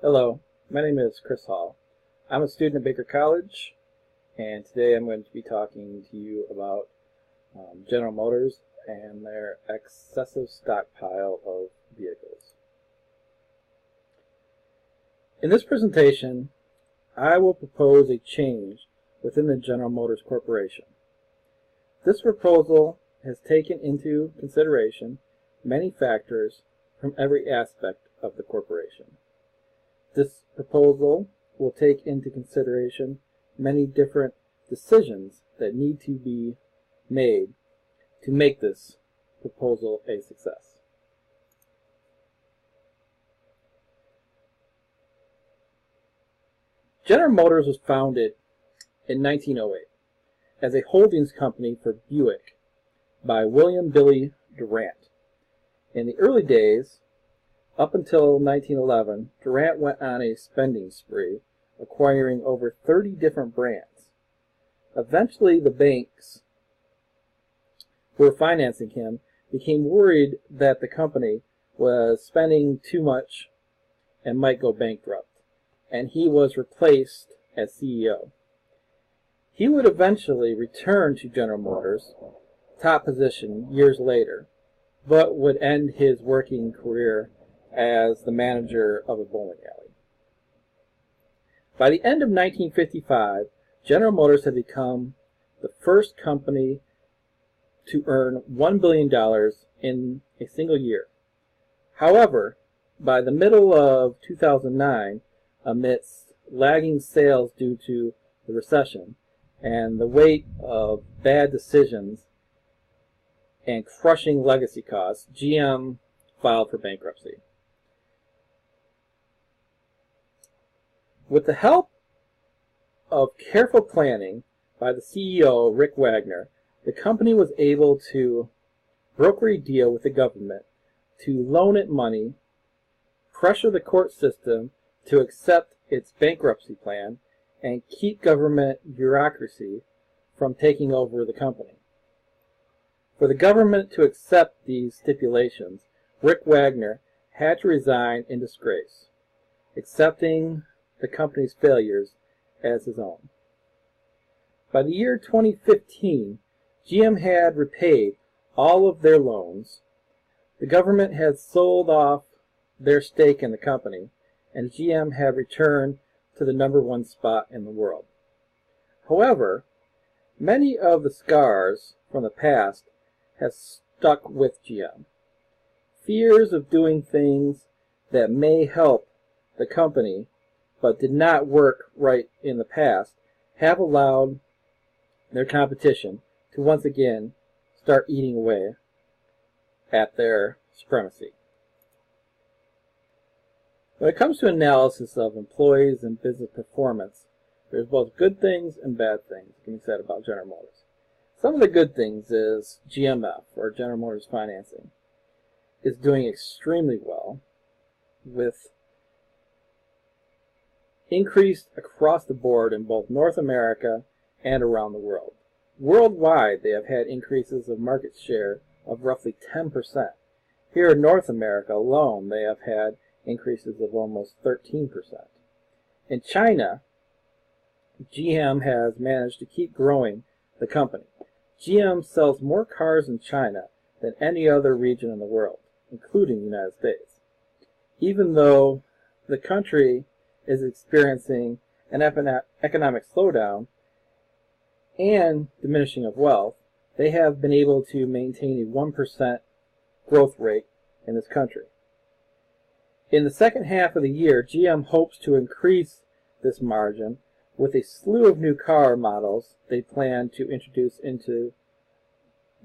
Hello, my name is Chris Hall. I'm a student at Baker College, and today I'm going to be talking to you about General Motors and their excessive stockpile of vehicles. In this presentation, I will propose a change within the General Motors Corporation. This proposal has taken into consideration many factors from every aspect of the corporation. This proposal will take into consideration many different decisions that need to be made to make this proposal a success. General Motors was founded in 1908 as a holdings company for Buick by William Billy Durant. In the early days, up until 1911, Durant went on a spending spree, acquiring over 30 different brands. Eventually, the banks who were financing him became worried that the company was spending too much and might go bankrupt, and he was replaced as CEO. He would eventually return to General Motors' top position years later, but would end his working career as the manager of a bowling alley. By the end of 1955, General Motors had become the first company to earn $1 billion in a single year. However, by the middle of 2009, amidst lagging sales due to the recession and the weight of bad decisions and crushing legacy costs, GM filed for bankruptcy. With the help of careful planning by the CEO, Rick Wagner, the company was able to broker a deal with the government to loan it money, pressure the court system to accept its bankruptcy plan, and keep government bureaucracy from taking over the company. For the government to accept these stipulations, Rick Wagner had to resign in disgrace, accepting the company's failures as his own. By the year 2015, GM had repaid all of their loans, the government had sold off their stake in the company, and GM had returned to the #1 spot in the world. However, many of the scars from the past have stuck with GM. Fears of doing things that may help the company but did not work right in the past have allowed their competition to once again start eating away at their supremacy. When it comes to analysis of employees and business performance, there's both good things and bad things that can be said about General Motors. Some of the good things is GMF, or General Motors Financing, is doing extremely well with increased across the board in both North America and around the world. Worldwide, they have had increases of market share of roughly 10%. Here in North America alone, they have had increases of almost 13%. In China, GM has managed to keep growing the company. GM sells more cars in China than any other region in the world, including the United States. Even though the country is experiencing an economic slowdown and diminishing of wealth, they have been able to maintain a 1% growth rate in this country. In the second half of the year, GM hopes to increase this margin with a slew of new car models they plan to introduce into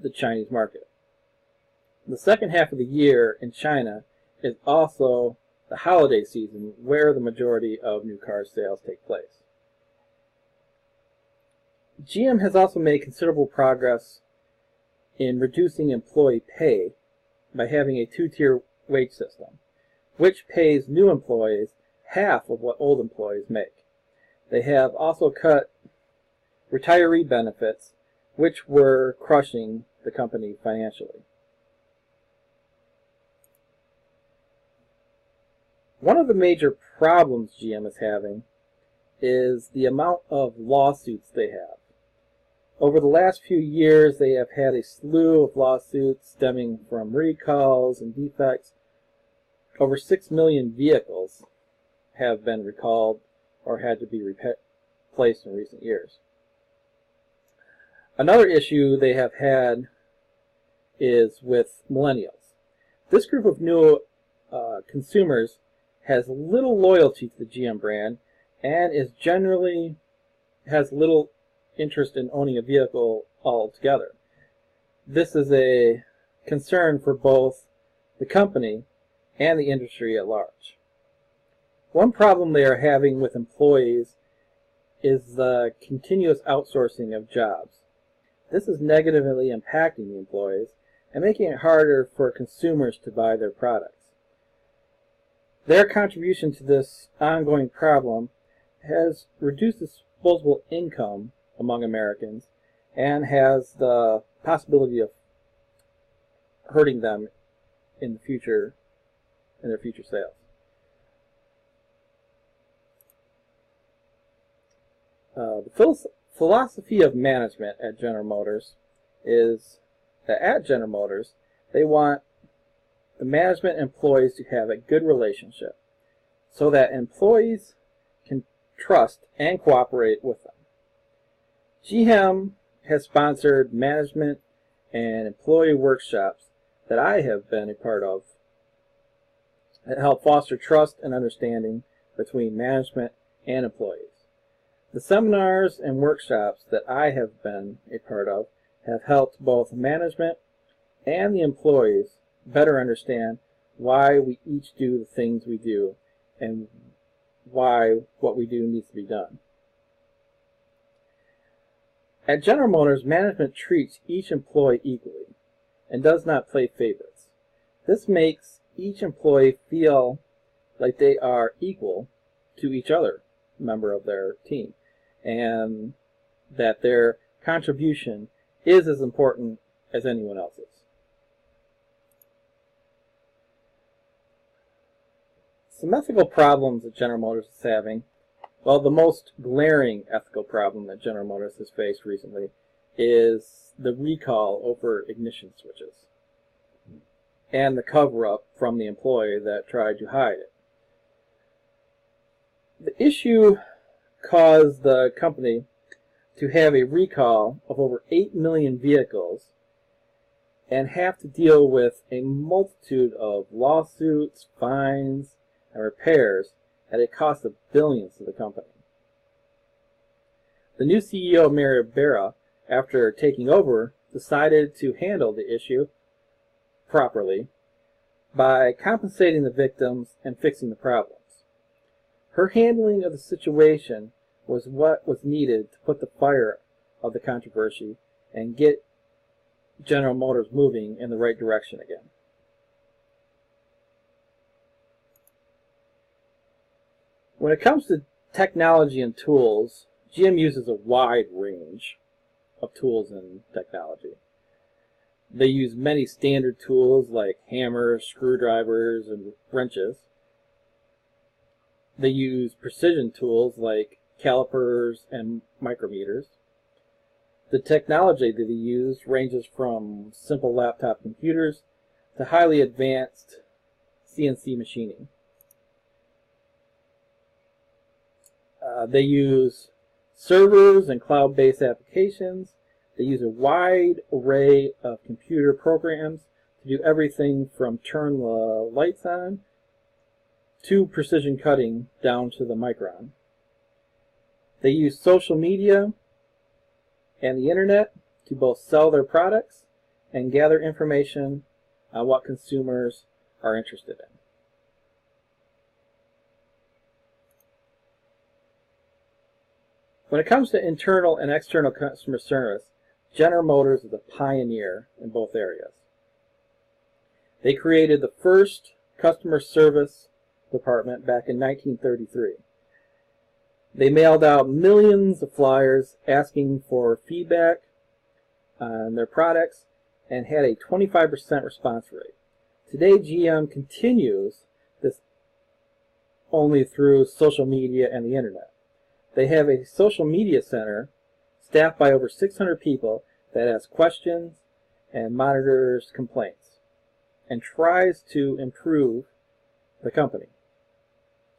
the Chinese market. The second half of the year in China is also the holiday season where the majority of new car sales take place. GM has also made considerable progress in reducing employee pay by having a two-tier wage system, which pays new employees half of what old employees make. They have also cut retiree benefits, which were crushing the company financially. One of the major problems GM is having is the amount of lawsuits they have. Over the last few years, they have had a slew of lawsuits stemming from recalls and defects. Over 6 million vehicles have been recalled or had to be replaced in recent years. Another issue they have had is with millennials. This group of new consumers has little loyalty to the GM brand and is generally has little interest in owning a vehicle altogether. This is a concern for both the company and the industry at large. One problem they are having with employees is the continuous outsourcing of jobs. This is negatively impacting the employees and making it harder for consumers to buy their products. Their contribution to this ongoing problem has reduced disposable income among Americans and has the possibility of hurting them in the future, in their future sales. The philosophy of management at General Motors is that at General Motors, they want the management employees to have a good relationship so that employees can trust and cooperate with them. GM has sponsored management and employee workshops that I have been a part of that help foster trust and understanding between management and employees. The seminars and workshops that I have been a part of have helped both management and the employees better understand why we each do the things we do and why what we do needs to be done. At General Motors, management treats each employee equally and does not play favorites. This makes each employee feel like they are equal to each other member of their team and that their contribution is as important as anyone else's. Some ethical problems that General Motors is having. Well, the most glaring ethical problem that General Motors has faced recently is the recall over ignition switches and the cover-up from the employee that tried to hide it. The issue caused the company to have a recall of over 8 million vehicles and have to deal with a multitude of lawsuits, fines, and repairs at a cost of billions to the company. The new CEO, Mary Barra, after taking over, decided to handle the issue properly by compensating the victims and fixing the problems. Her handling of the situation was what was needed to put the fire of the controversy and get General Motors moving in the right direction again. When it comes to technology and tools, GM uses a wide range of tools and technology. They use many standard tools like hammers, screwdrivers, and wrenches. They use precision tools like calipers and micrometers. The technology that they use ranges from simple laptop computers to highly advanced CNC machining. They use servers and cloud-based applications. They use a wide array of computer programs to do everything from turn the lights on to precision cutting down to the micron. They use social media and the internet to both sell their products and gather information on what consumers are interested in. When it comes to internal and external customer service, General Motors is a pioneer in both areas. They created the first customer service department back in 1933. They mailed out millions of flyers asking for feedback on their products and had a 25% response rate. Today, GM continues this only through social media and the internet. They have a social media center staffed by over 600 people that asks questions and monitors complaints and tries to improve the company.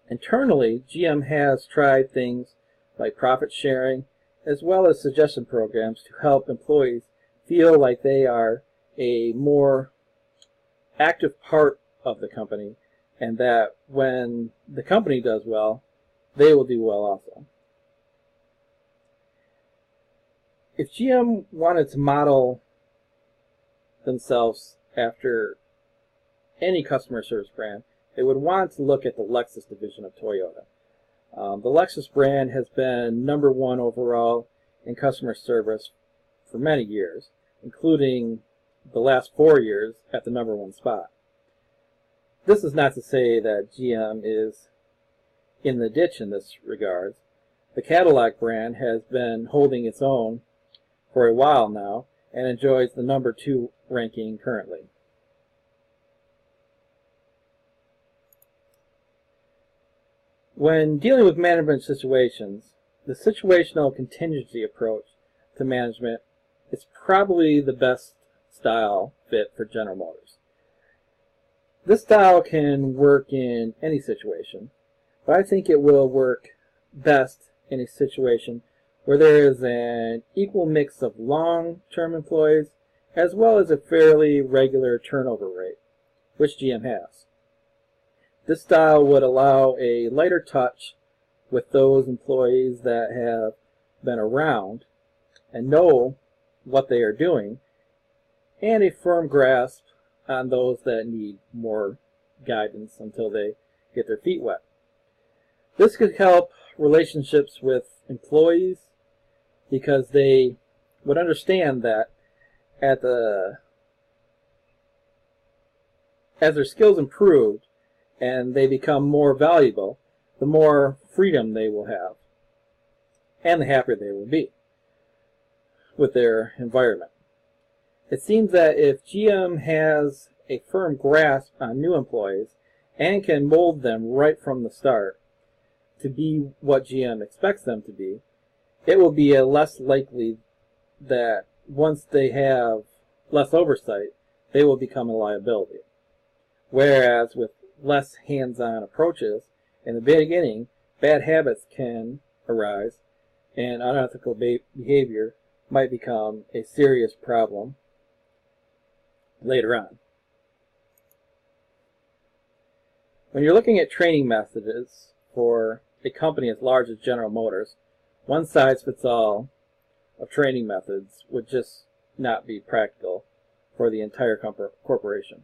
Internally, GM has tried things like profit sharing as well as suggestion programs to help employees feel like they are a more active part of the company, and that when the company does well, they will do well also. If GM wanted to model themselves after any customer service brand, they would want to look at the Lexus division of Toyota. The Lexus brand has been #1 overall in customer service for many years, including the last 4 years at the #1 spot. This is not to say that GM is in the ditch in this regard. The Cadillac brand has been holding its own for a while now and enjoys the #2 ranking currently. When dealing with management situations, the situational contingency approach to management is probably the best style fit for General Motors. This style can work in any situation, but I think it will work best in a situation where there is an equal mix of long-term employees as well as a fairly regular turnover rate, which GM has. This style would allow a lighter touch with those employees that have been around and know what they are doing, and a firm grasp on those that need more guidance until they get their feet wet. This could help relationships with employees because they would understand that as their skills improve and they become more valuable, the more freedom they will have and the happier they will be with their environment. It seems that if GM has a firm grasp on new employees and can mold them right from the start to be what GM expects them to be, it will be less likely that once they have less oversight, they will become a liability. Whereas with less hands-on approaches, in the beginning, bad habits can arise and unethical behavior might become a serious problem later on. When you're looking at training methods for a company as large as General Motors, one size fits all of training methods would just not be practical for the entire corporation.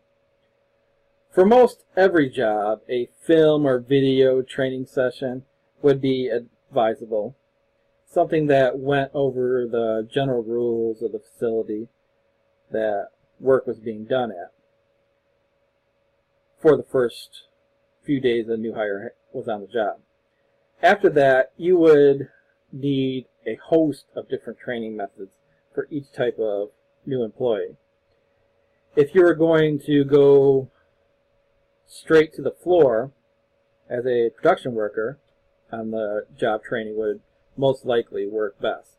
For most every job, a film or video training session would be advisable, something that went over the general rules of the facility that work was being done at for the first few days a new hire was on the job. After that, you would need a host of different training methods for each type of new employee. If you're going to go straight to the floor as a production worker, on the job training would most likely work best.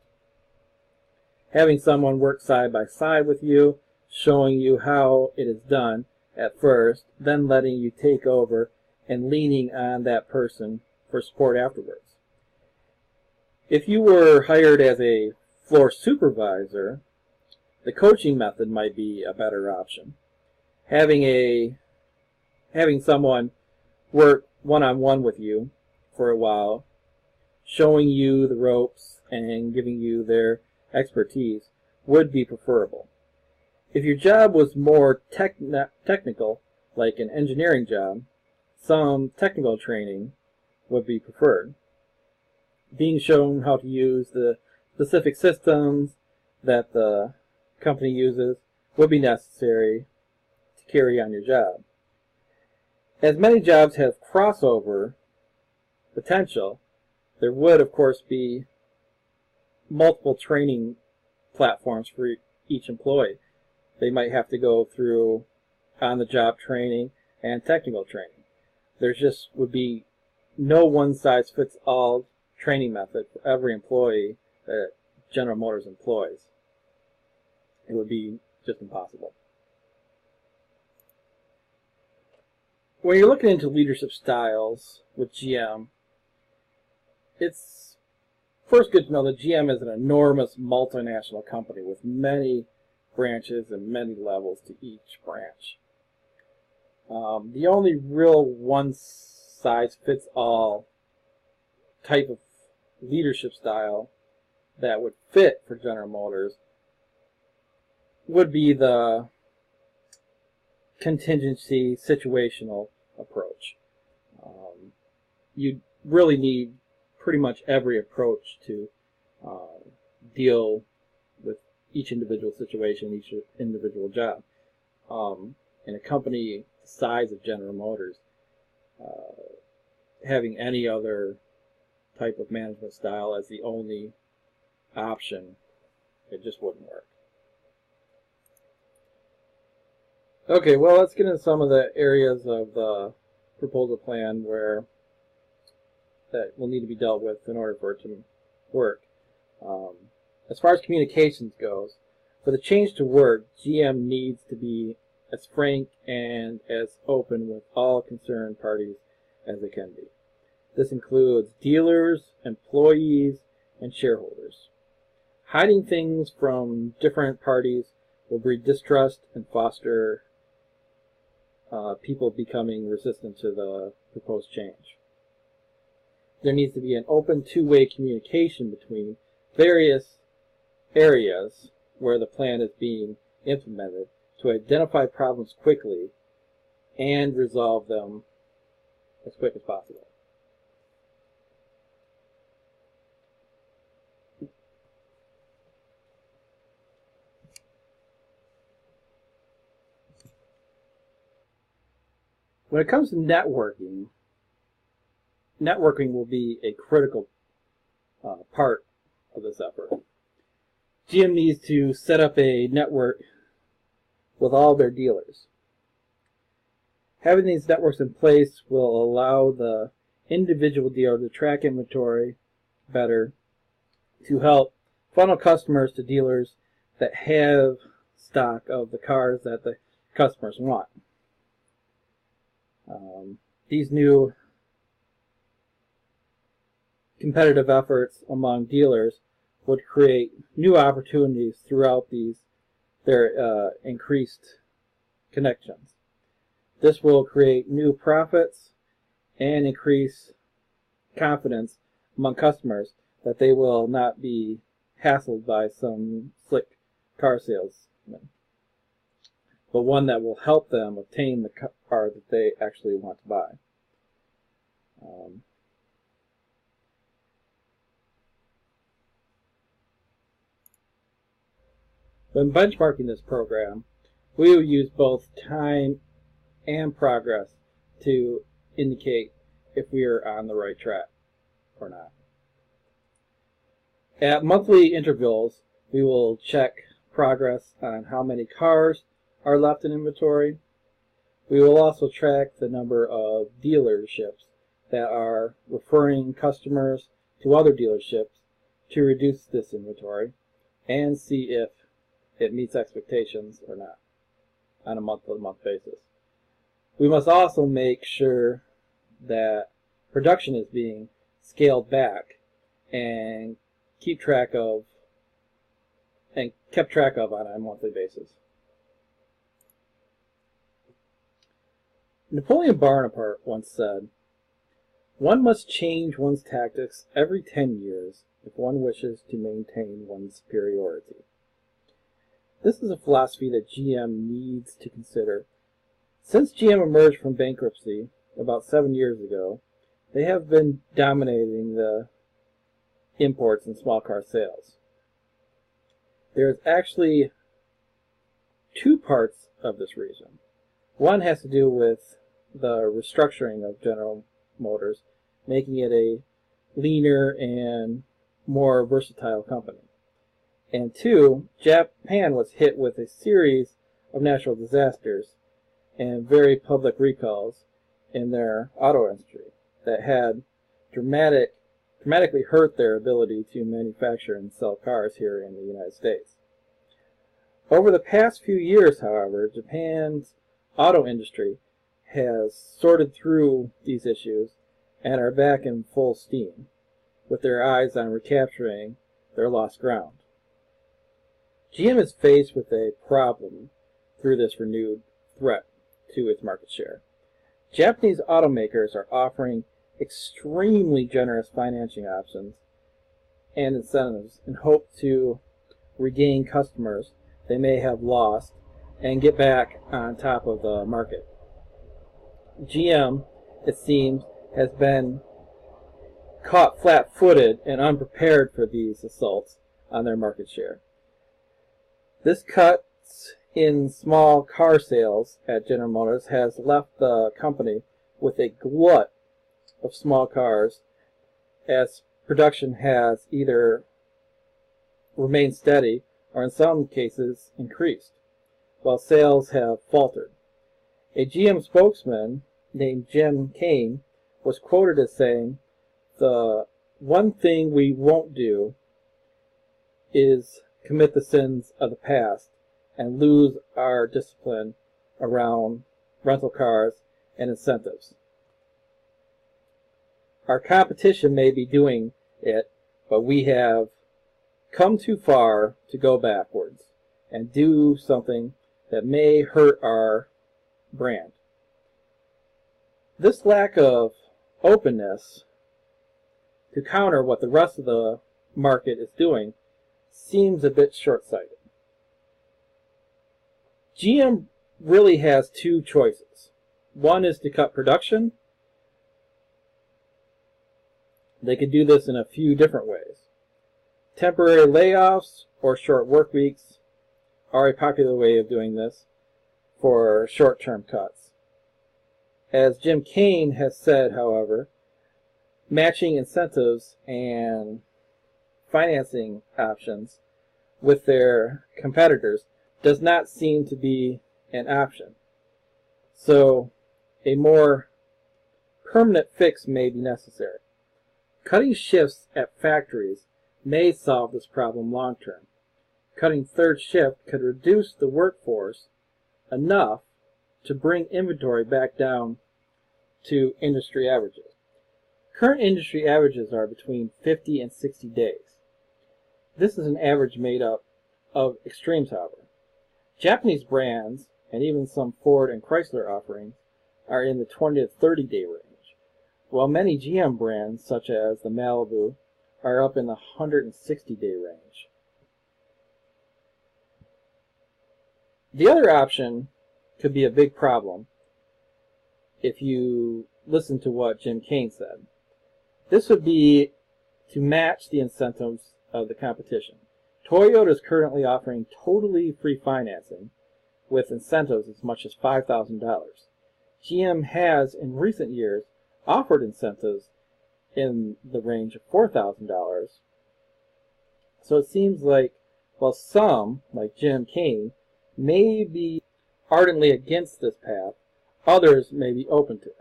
Having someone work side by side with you, showing you how it is done at first, then letting you take over and leaning on that person for support afterwards. If you were hired as a floor supervisor, the coaching method might be a better option. Having someone work one-on-one with you for a while, showing you the ropes and giving you their expertise would be preferable. If your job was more technical, like an engineering job, some technical training would be preferred. Being shown how to use the specific systems that the company uses would be necessary to carry on your job. As many jobs have crossover potential, there would, of course, be multiple training platforms for each employee. They might have to go through on-the-job training and technical training. There just would be no one-size-fits-all training method for every employee that General Motors employs. It would be just impossible. When you're looking into leadership styles with GM, it's first good to know that GM is an enormous multinational company with many branches and many levels to each branch. The only real one-size-fits-all type of leadership style that would fit for General Motors would be the contingency situational approach. You really need pretty much every approach to deal with each individual situation, each individual job. In a company the size of General Motors, having any other type of management style as the only option, it just wouldn't work. Okay, well, let's get into some of the areas of the proposal plan where that will need to be dealt with in order for it to work. As far as communications goes, for the change to work, GM needs to be as frank and as open with all concerned parties as it can be. This includes dealers, employees, and shareholders. Hiding things from different parties will breed distrust and foster people becoming resistant to the proposed change. There needs to be an open two-way communication between various areas where the plan is being implemented to identify problems quickly and resolve them as quick as possible. When it comes to networking, networking will be a critical part of this effort. GM needs to set up a network with all their dealers. Having these networks in place will allow the individual dealer to track inventory better, to help funnel customers to dealers that have stock of the cars that the customers want. These new competitive efforts among dealers would create new opportunities throughout their increased connections. This will create new profits and increase confidence among customers that they will not be hassled by some slick car salesman, but one that will help them obtain the car that they actually want to buy. When benchmarking this program, we will use both time and progress to indicate if we are on the right track or not. At monthly intervals, we will check progress on how many cars are left in inventory. We will also track the number of dealerships that are referring customers to other dealerships to reduce this inventory and see if it meets expectations or not on a month-to-month basis. We must also make sure that production is being scaled back and kept track of on a monthly basis. Napoleon Bonaparte once said, "One must change one's tactics every 10 years if one wishes to maintain one's superiority." This is a philosophy that GM needs to consider. Since GM emerged from bankruptcy about 7 years ago, they have been dominating the imports and small car sales. There's actually two parts of this reason. One has to do with the restructuring of General Motors, making it a leaner and more versatile company. And two, Japan was hit with a series of natural disasters and very public recalls in their auto industry. that had dramatically hurt their ability to manufacture and sell cars here in the United States. Over the past few years, however, Japan's auto industry has sorted through these issues and are back in full steam, with their eyes on recapturing their lost ground. GM is faced with a problem through this renewed threat to its market share. Japanese automakers are offering extremely generous financing options and incentives in hope to regain customers they may have lost and get back on top of the market. GM, it seems, has been caught flat-footed and unprepared for these assaults on their market share. This cuts in small car sales at General Motors has left the company with a glut of small cars, as production has either remained steady or in some cases increased, while sales have faltered. A GM spokesman named Jim Kane was quoted as saying, "The one thing we won't do is commit the sins of the past and lose our discipline around rental cars and incentives. Our competition may be doing it, but we have come too far to go backwards and do something that may hurt our brand." This lack of openness to counter what the rest of the market is doing seems a bit short-sighted. GM really has two choices. One is to cut production. They could do this in a few different ways. Temporary layoffs or short work weeks are a popular way of doing this for short-term cuts. As Jim Kane has said, however, matching incentives and financing options with their competitors does not seem to be an option. So a more permanent fix may be necessary. Cutting shifts at factories may solve this problem long term. Cutting third shift could reduce the workforce enough to bring inventory back down to industry averages. Current industry averages are between 50 and 60 days. This is an average made up of extremes, however. Japanese brands, and even some Ford and Chrysler offerings, are in the 20 to 30 day range, while many GM brands, such as the Malibu, are up in the 160 day range. The other option could be a big problem if you listen to what Jim Kane said. This would be to match the incentives of the competition. Toyota is currently offering totally free financing with incentives as much as $5,000. GM has in recent years offered incentives in the range of $4,000. So it seems like, while some, like Jim Kane, may be ardently against this path, others may be open to it.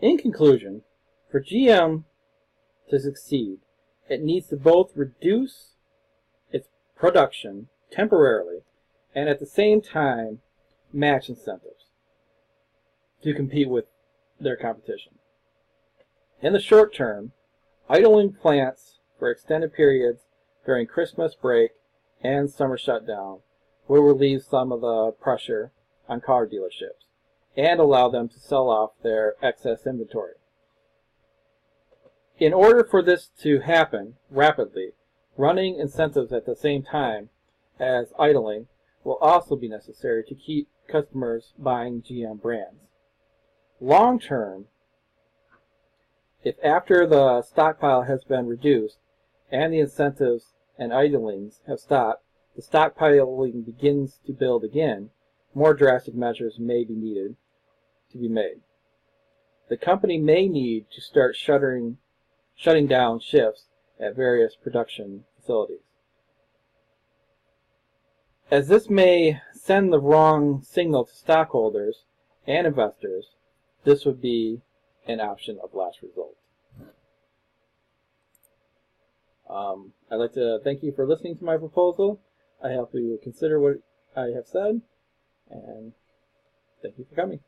In conclusion, for GM to succeed, it needs to both reduce its production temporarily and at the same time match incentives to compete with their competition. In the short term, idling plants for extended periods during Christmas break and summer shutdown will relieve some of the pressure on car dealerships and allow them to sell off their excess inventory. In order for this to happen rapidly, running incentives at the same time as idling will also be necessary to keep customers buying GM brands. Long term, if after the stockpile has been reduced and the incentives and idlings have stopped, the stockpiling begins to build again, more drastic measures may be needed to be made. The company may need to start shutting down shifts at various production facilities. As this may send the wrong signal to stockholders and investors, this would be an option of last result. I'd like to thank you for listening to my proposal. I hope you consider what I have said, and thank you for coming.